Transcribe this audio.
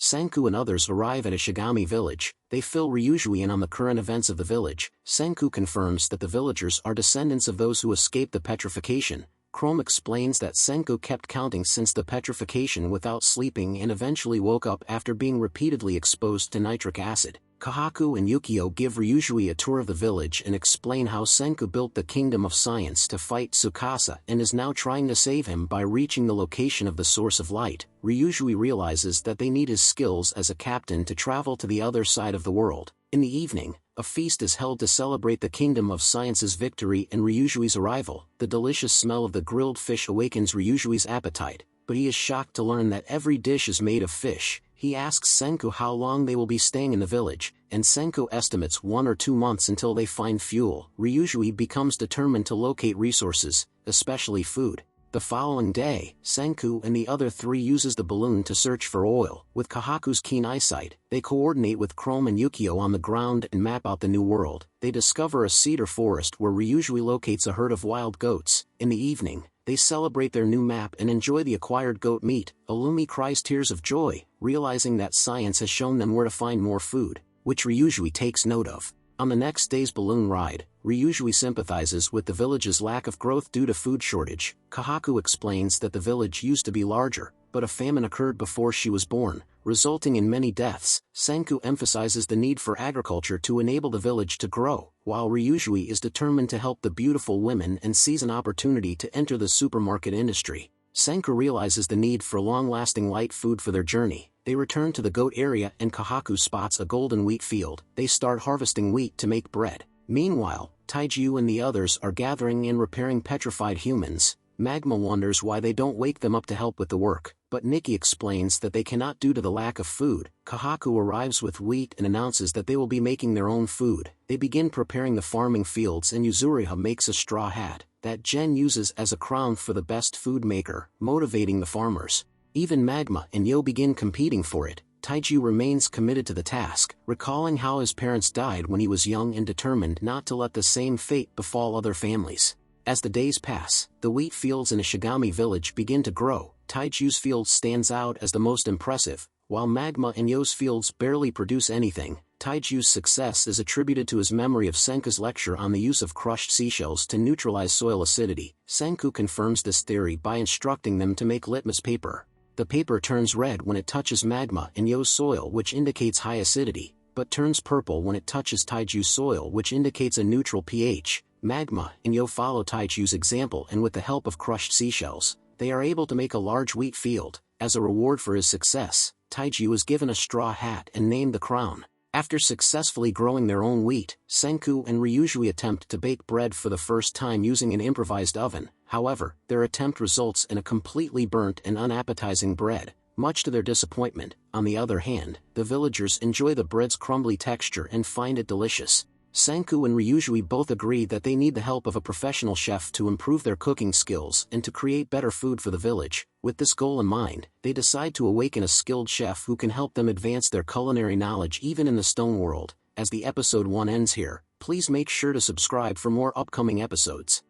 Senku and others arrive at Ishigami village. They fill Ryujui in on the current events of the village. Senku confirms that the villagers are descendants of those who escaped the petrification. Chrome explains that Senku kept counting since the petrification without sleeping and eventually woke up after being repeatedly exposed to nitric acid. Kahaku and Yukio give Ryujui a tour of the village and explain how Senku built the Kingdom of Science to fight Tsukasa and is now trying to save him by reaching the location of the Source of Light. Ryujui realizes that they need his skills as a captain to travel to the other side of the world. In the evening, a feast is held to celebrate the Kingdom of Science's victory and Ryujui's arrival. The delicious smell of the grilled fish awakens Ryujui's appetite, but he is shocked to learn that every dish is made of fish. He asks Senku how long they will be staying in the village, and Senku estimates 1 or 2 months until they find fuel. Ryujui becomes determined to locate resources, especially food. The following day, Senku and the other 3 uses the balloon to search for oil. With Kahaku's keen eyesight, they coordinate with Chrome and Yukio on the ground and map out the new world. They discover a cedar forest where Ryujui locates a herd of wild goats. In the evening, they celebrate their new map and enjoy the acquired goat meat. Illumi cries tears of joy, realizing that science has shown them where to find more food, which Ryujui takes note of. On the next day's balloon ride, Ryujui sympathizes with the village's lack of growth due to food shortage. Kahaku explains that the village used to be larger, but a famine occurred before she was born, resulting in many deaths. Senku emphasizes the need for agriculture to enable the village to grow, while Ryujui is determined to help the beautiful women and sees an opportunity to enter the supermarket industry. Senku realizes the need for long-lasting light food for their journey. They return to the goat area and Kahaku spots a golden wheat field. They start harvesting wheat to make bread. Meanwhile, Taiju and the others are gathering and repairing petrified humans. Magma wonders why they don't wake them up to help with the work, but Nikki explains that they cannot due to the lack of food. Kahaku arrives with wheat and announces that they will be making their own food. They begin preparing the farming fields and Yuzuriha makes a straw hat that Jen uses as a crown for the best food maker, motivating the farmers. Even Magma and Yo begin competing for it. Taiju remains committed to the task, recalling how his parents died when he was young and determined not to let the same fate befall other families. As the days pass, the wheat fields in Ishigami village begin to grow. Taiju's field stands out as the most impressive, while Magma and Yo's fields barely produce anything. Taiju's success is attributed to his memory of Senku's lecture on the use of crushed seashells to neutralize soil acidity. Senku confirms this theory by instructing them to make litmus paper. The paper turns red when it touches Magma and Yo's soil, which indicates high acidity, but turns purple when it touches Taiju's soil, which indicates a neutral pH. Magma and Yo follow Taiju's example, and with the help of crushed seashells, they are able to make a large wheat field. As a reward for his success, Taiju is given a straw hat and named the crown. After successfully growing their own wheat, Senku and Ryujui attempt to bake bread for the first time using an improvised oven. However, their attempt results in a completely burnt and unappetizing bread, much to their disappointment. On the other hand, the villagers enjoy the bread's crumbly texture and find it delicious. Senku and Ryujui both agree that they need the help of a professional chef to improve their cooking skills and to create better food for the village. With this goal in mind, they decide to awaken a skilled chef who can help them advance their culinary knowledge even in the stone world. As the episode 1 ends here, please make sure to subscribe for more upcoming episodes.